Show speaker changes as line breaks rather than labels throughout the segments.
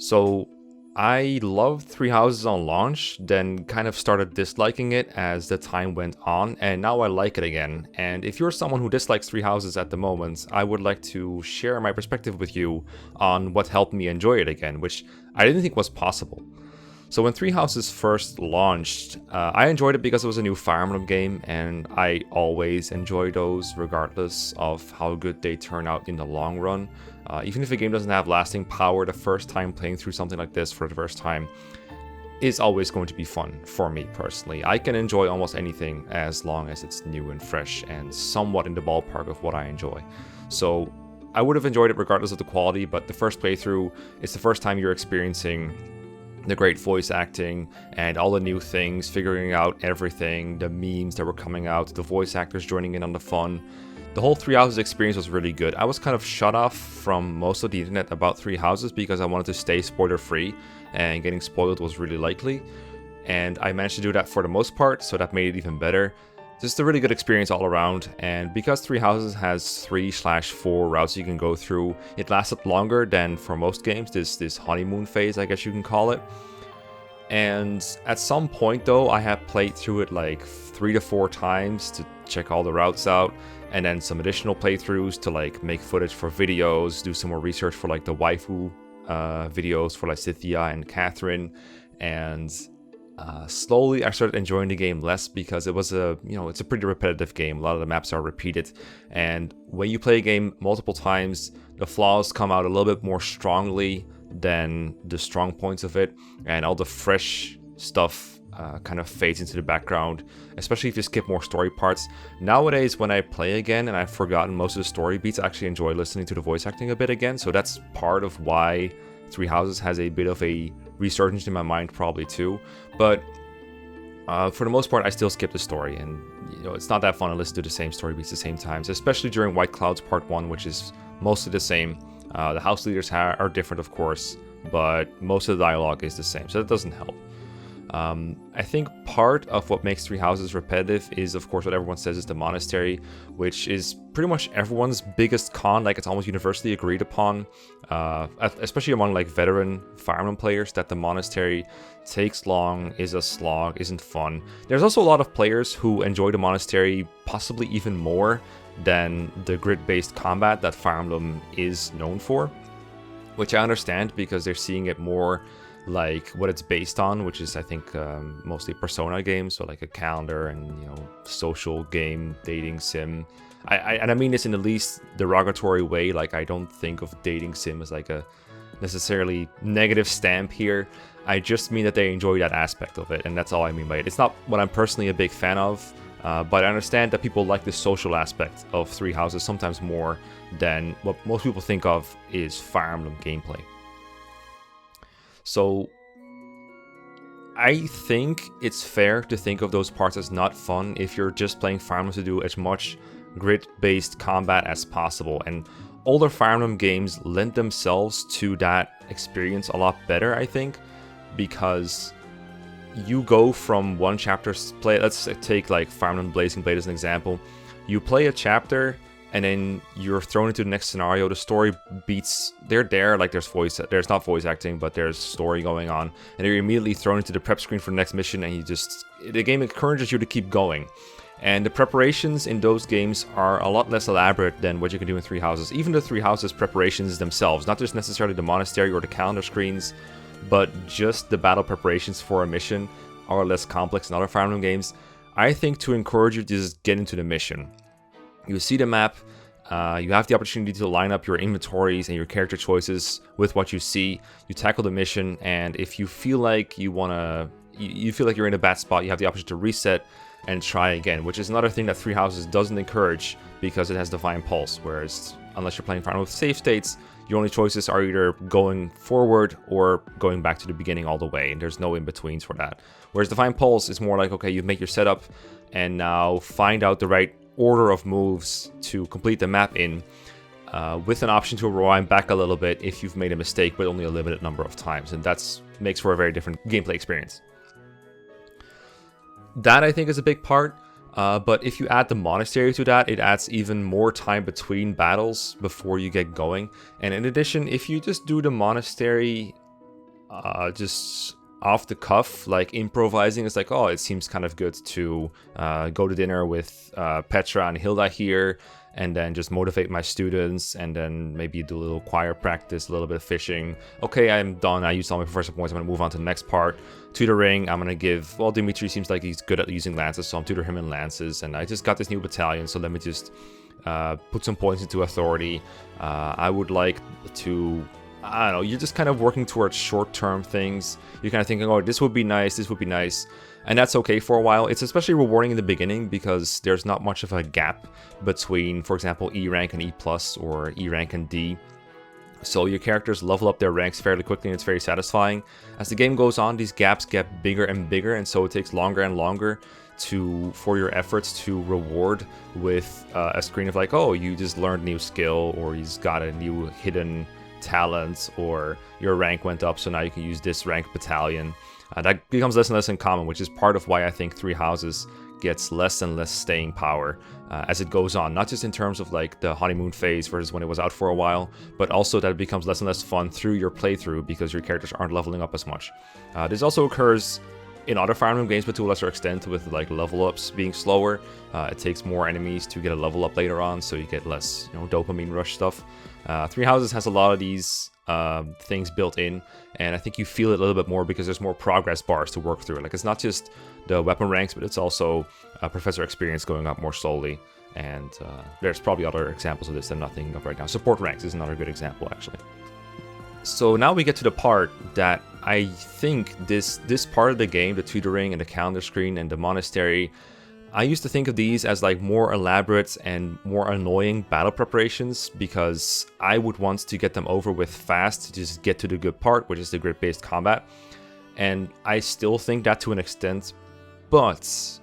So I loved Three Houses on launch, then kind of started disliking it as the time went on, and now I like it again. And if you're someone who dislikes Three Houses at the moment, I would like to share my perspective with you on what helped me enjoy it again, which I didn't think was possible. So when Three Houses first launched, I enjoyed it because it was a new Fire Emblem game, and I always enjoy those regardless of how good they turn out in the long run. Even if a game doesn't have lasting power, the first time playing through something like this for the first time is always going to be fun for me personally. I can enjoy almost anything as long as it's new and fresh and somewhat in the ballpark of what I enjoy. So I would have enjoyed it regardless of the quality, but the first playthrough is the first time you're experiencing the great voice acting and all the new things, figuring out everything, the memes that were coming out, the voice actors joining in on the fun. The whole Three Houses experience was really good. I was kind of shut off from most of the internet about Three Houses because I wanted to stay spoiler free, and getting spoiled was really likely. And I managed to do that for the most part, so that made it even better. Just a really good experience all around, and because Three Houses has 3/4 routes you can go through, it lasted longer than for most games, this honeymoon phase, I guess you can call it. And at some point though, I have played through it like 3 to 4 times to check all the routes out, and then some additional playthroughs to like make footage for videos, do some more research for like the waifu videos for like Cynthia and Catherine, and slowly I started enjoying the game less because it was it's a pretty repetitive game. A lot of the maps are repeated, and when you play a game multiple times, the flaws come out a little bit more strongly than the strong points of it, and all the fresh stuff kind of fades into the background, especially if you skip more story parts. Nowadays, when I play again and I've forgotten most of the story beats, I actually enjoy listening to the voice acting a bit again, so that's part of why Three Houses has a bit of a resurgence in my mind probably too. But for the most part, I still skip the story, and it's not that fun to listen to the same story beats the same times, especially during White Clouds Part 1, which is mostly the same. The house leaders are different, of course, but most of the dialogue is the same, so that doesn't help. I think part of what makes Three Houses repetitive is, of course, what everyone says is the monastery, which is pretty much everyone's biggest con. Like, it's almost universally agreed upon, especially among like veteran Fire Emblem players, that the monastery takes long, is a slog, isn't fun. There's also a lot of players who enjoy the monastery possibly even more than the grid-based combat that Fire Emblem is known for, which I understand because they're seeing it more like what it's based on, which is, I think, mostly Persona games, so like a calendar and social game, dating sim. And I mean this in the least derogatory way. Like, I don't think of dating sim as like a necessarily negative stamp here. I just mean that they enjoy that aspect of it, and that's all I mean by it. It's not what I'm personally a big fan of, but I understand that people like the social aspect of Three Houses sometimes more than what most people think of is Fire Emblem gameplay. So I think it's fair to think of those parts as not fun if you're just playing Fire Emblem to do as much grid-based combat as possible. And older Fire Emblem games lend themselves to that experience a lot better, I think, because you go from one chapter's play. Let's take like Fire Emblem Blazing Blade as an example. You play a chapter, and then you're thrown into the next scenario. The story beats, they're there, like there's not voice acting, but there's story going on, and you're immediately thrown into the prep screen for the next mission, and the game encourages you to keep going. And the preparations in those games are a lot less elaborate than what you can do in Three Houses. Even the Three Houses preparations themselves, not just necessarily the monastery or the calendar screens, but just the battle preparations for a mission are less complex than other Fire Emblem games. I think to encourage you to just get into the mission. You see the map, you have the opportunity to line up your inventories and your character choices with what you see. You tackle the mission, and if you feel like you feel like you're in a bad spot, you have the option to reset and try again, which is another thing that Three Houses doesn't encourage because it has Divine Pulse, whereas unless you're playing Fire Emblem with save states, your only choices are either going forward or going back to the beginning all the way, and there's no in-betweens for that. Whereas Divine Pulse is more like, okay, you make your setup, and now find out the right order of moves to complete the map in, with an option to rewind back a little bit if you've made a mistake, but only a limited number of times, and that makes for a very different gameplay experience. That, I think, is a big part, but if you add the monastery to that, it adds even more time between battles before you get going. And in addition, if you just do the monastery just off the cuff, like improvising. It's like, oh, it seems kind of good to go to dinner with Petra and Hilda here, and then just motivate my students, and then maybe do a little choir practice, a little bit of fishing. Okay, I'm done. I used all my professor points. I'm going to move on to the next part. Tutoring, I'm going to give, well, Dimitri seems like he's good at using lances, so I'm tutor him in lances. And I just got this new battalion, so let me just put some points into authority. I would like to, I don't know, you're just kind of working towards short-term things. You're kind of thinking, oh, this would be nice, this would be nice. And that's okay for a while. It's especially rewarding in the beginning because there's not much of a gap between, for example, E rank and E plus, or E rank and D. So your characters level up their ranks fairly quickly, and it's very satisfying. As the game goes on, these gaps get bigger and bigger, and so it takes longer and longer for your efforts to reward with a screen of like, oh, you just learned a new skill, or you just got a new hidden talent, or your rank went up, so now you can use this rank battalion. That becomes less and less uncommon, which is part of why I think Three Houses gets less and less staying power as it goes on. Not just in terms of like the honeymoon phase versus when it was out for a while, but also that it becomes less and less fun through your playthrough because your characters aren't leveling up as much. This also occurs in other Fire Emblem games, but to a lesser extent, with like level ups being slower. It takes more enemies to get a level up later on, so you get less, dopamine rush stuff. Three Houses has a lot of these things built in, and I think you feel it a little bit more because there's more progress bars to work through. Like, it's not just the weapon ranks, but it's also professor experience going up more slowly. And there's probably other examples of this I'm not thinking of right now. Support ranks is another good example, actually. So now we get to the part that I think this part of the game, the tutoring and the calendar screen and the monastery, I used to think of these as like more elaborate and more annoying battle preparations because I would want to get them over with fast to just get to the good part, which is the grid-based combat. And I still think that to an extent, but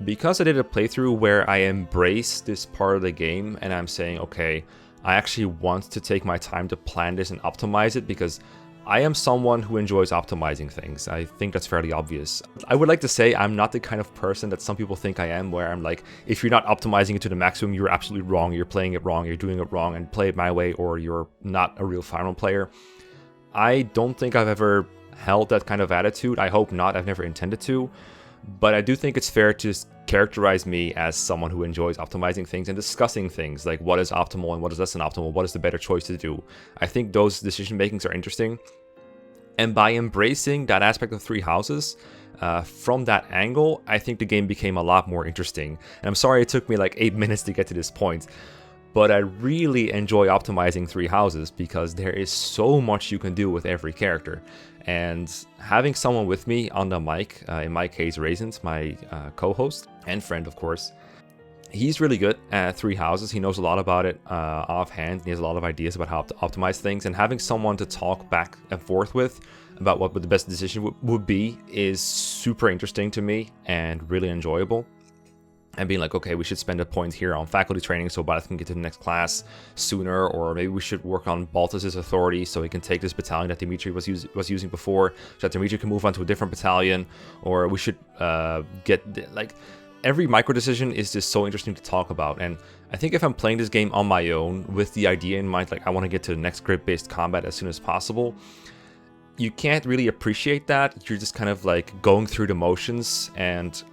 because I did a playthrough where I embrace this part of the game and I'm saying, okay, I actually want to take my time to plan this and optimize it because I am someone who enjoys optimizing things. I think that's fairly obvious. I would like to say I'm not the kind of person that some people think I am, where I'm like, if you're not optimizing it to the maximum, you're absolutely wrong, you're playing it wrong, you're doing it wrong, and play it my way, or you're not a real Fire Emblem player. I don't think I've ever held that kind of attitude. I hope not, I've never intended to. But I do think it's fair to characterize me as someone who enjoys optimizing things and discussing things like what is optimal and what is less than optimal, what is the better choice to do. I think those decision makings are interesting. And by embracing that aspect of Three Houses, from that angle, I think the game became a lot more interesting. And I'm sorry it took me like 8 minutes to get to this point, but I really enjoy optimizing Three Houses because there is so much you can do with every character. And having someone with me on the mic, in my case Raisins, my co-host and friend of course, he's really good at Three Houses. He knows a lot about it offhand. He has a lot of ideas about how to optimize things, and having someone to talk back and forth with about what the best decision would be is super interesting to me and really enjoyable. And being like, okay, we should spend a point here on faculty training so Balth can get to the next class sooner, or maybe we should work on Balthus's authority so he can take this battalion that Dimitri was using before, so that Dimitri can move on to a different battalion, or we should get, like, every micro decision is just so interesting to talk about. And I think if I'm playing this game on my own with the idea in mind, like I want to get to the next grid-based combat as soon as possible, you can't really appreciate that. You're just kind of like going through the motions. And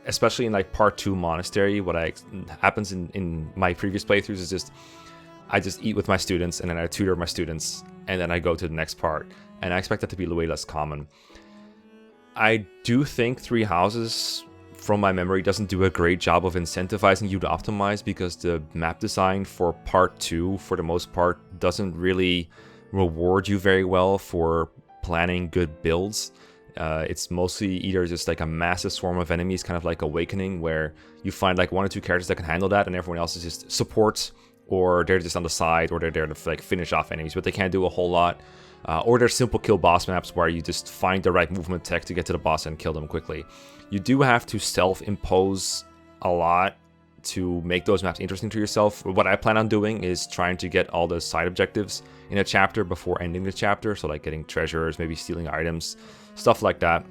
especially in like part 2 monastery, what happens in my previous playthroughs is just I just eat with my students and then I tutor my students and then I go to the next part, and I expect that to be way less common. I do think Three Houses, from my memory, doesn't do a great job of incentivizing you to optimize because the map design for part 2 for the most part doesn't really reward you very well for planning good builds. It's mostly either just like a massive swarm of enemies, kind of like Awakening, where you find like 1 or 2 characters that can handle that and everyone else is just support, or they're just on the side, or they're there to like finish off enemies, but they can't do a whole lot. Or there's simple kill boss maps where you just find the right movement tech to get to the boss and kill them quickly. You do have to self-impose a lot to make those maps interesting to yourself. What I plan on doing is trying to get all the side objectives in a chapter before ending the chapter, so like getting treasures, maybe stealing items, stuff like that,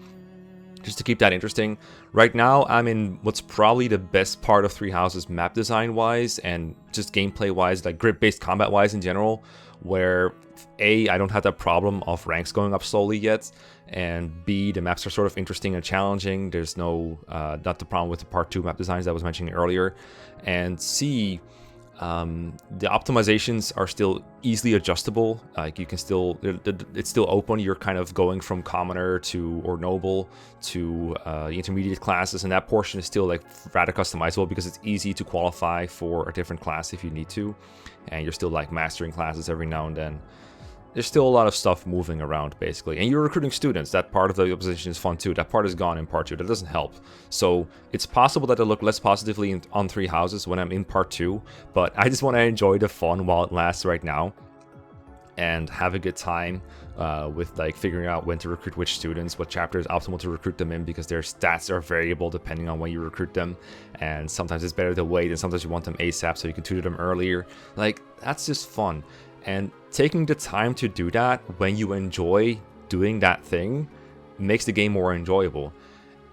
just to keep that interesting. Right now, I'm in what's probably the best part of Three Houses map design-wise and just gameplay-wise, like grid-based combat-wise in general, where A, I don't have that problem of ranks going up slowly yet, and B, the maps are sort of interesting and challenging. There's no, not the problem with the part 2 map designs that I was mentioning earlier. And C, the optimizations are still easily adjustable. Like you can still, it's still open. You're kind of going from commoner to or noble to the intermediate classes, and that portion is still like rather customizable because it's easy to qualify for a different class if you need to, and you're still like mastering classes every now and then. There's still a lot of stuff moving around, basically. And you're recruiting students. That part of the opposition is fun, too. That part is gone in part 2. That doesn't help. So it's possible that I look less positively on 3 houses when I'm in part 2. But I just want to enjoy the fun while it lasts right now. And have a good time with like figuring out when to recruit which students, what chapter is optimal to recruit them in, because their stats are variable depending on when you recruit them. And sometimes it's better to wait, and sometimes you want them ASAP so you can tutor them earlier. Like, that's just fun. And taking the time to do that when you enjoy doing that thing makes the game more enjoyable.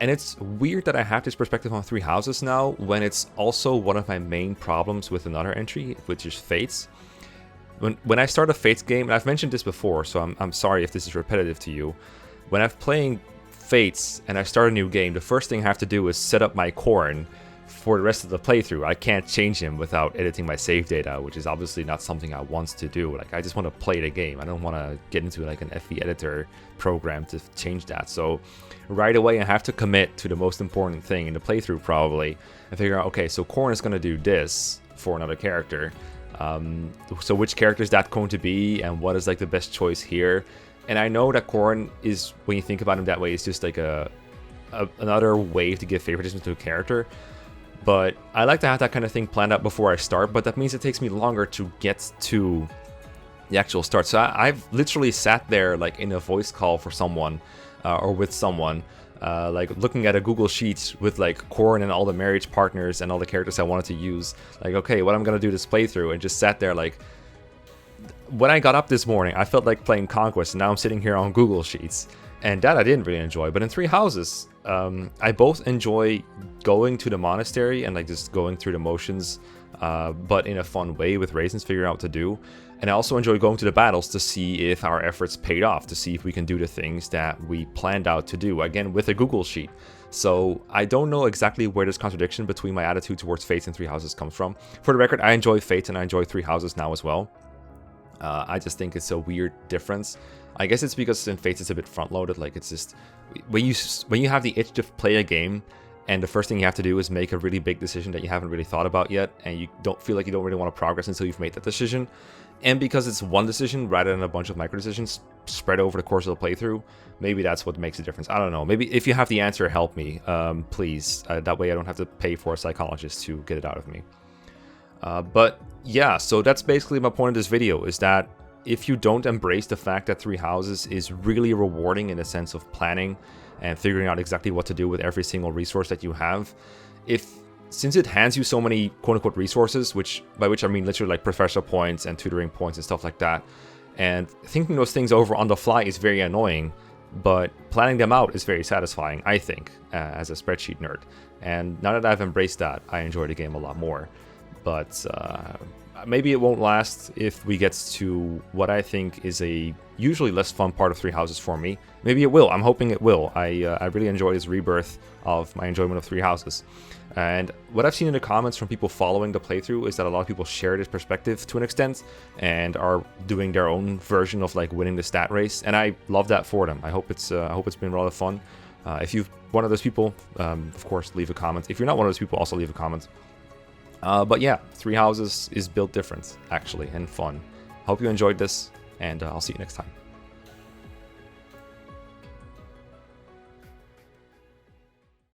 And it's weird that I have this perspective on 3 houses now, when it's also one of my main problems with another entry, which is Fates. When I start a Fates game, and I've mentioned this before, so I'm sorry if this is repetitive to you. When I'm playing Fates and I start a new game, the first thing I have to do is set up my Corn for the rest of the playthrough. I can't change him without editing my save data, which is obviously not something I want to do. Like, I just want to play the game. I don't want to get into like an FE editor program to change that. So right away I have to commit to the most important thing in the playthrough probably and figure out, okay, so Corn is going to do this for another character. So which character is that going to be, and what is like the best choice here? And I know that Corn is, when you think about him that way, it's just like another way to give favoritism to a character. But I like to have that kind of thing planned out before I start, but that means it takes me longer to get to the actual start. So I've literally sat there like in a voice call for someone or with someone, like looking at a Google Sheet with like Corn and all the marriage partners and all the characters I wanted to use. Like, okay, what I'm going to do this playthrough, and just sat there like, when I got up this morning, I felt like playing Conquest, and now I'm sitting here on Google Sheets. And that I didn't really enjoy. But in 3 houses, I both enjoy going to the monastery and like just going through the motions, but in a fun way with raisins, figuring out what to do. And I also enjoy going to the battles to see if our efforts paid off, to see if we can do the things that we planned out to do, again with a Google Sheet. So I don't know exactly where this contradiction between my attitude towards Fates and 3 houses comes from. For the record, I enjoy Fates and I enjoy 3 houses now as well. I just think it's a weird difference. I guess it's because in Fates it's a bit front-loaded. Like, it's just when you have the itch to play a game, and the first thing you have to do is make a really big decision that you haven't really thought about yet, and you don't feel like you don't really want to progress until you've made that decision. And because it's one decision rather than a bunch of micro decisions spread over the course of the playthrough, maybe that's what makes a difference. I don't know. Maybe if you have the answer, help me, please. That way I don't have to pay for a psychologist to get it out of me. But yeah, so that's basically my point of this video, is that if you don't embrace the fact that 3 houses is really rewarding in the sense of planning and figuring out exactly what to do with every single resource that you have, since it hands you so many quote-unquote resources, by which I mean literally like professor points and tutoring points and stuff like that, and thinking those things over on the fly is very annoying, but planning them out is very satisfying, I think, as a spreadsheet nerd. And now that I've embraced that, I enjoy the game a lot more. But maybe it won't last if we get to what I think is a usually less fun part of 3 houses for me. Maybe it will. I'm hoping it will. I really enjoy this rebirth of my enjoyment of 3 houses. And what I've seen in the comments from people following the playthrough is that a lot of people share this perspective to an extent and are doing their own version of like winning the stat race. And I love that for them. I hope it's been a lot of fun. If you're one of those people, of course, leave a comment. If you're not one of those people, also leave a comment. But yeah, 3 houses is built different, actually, and fun. Hope you enjoyed this, and I'll see you next time.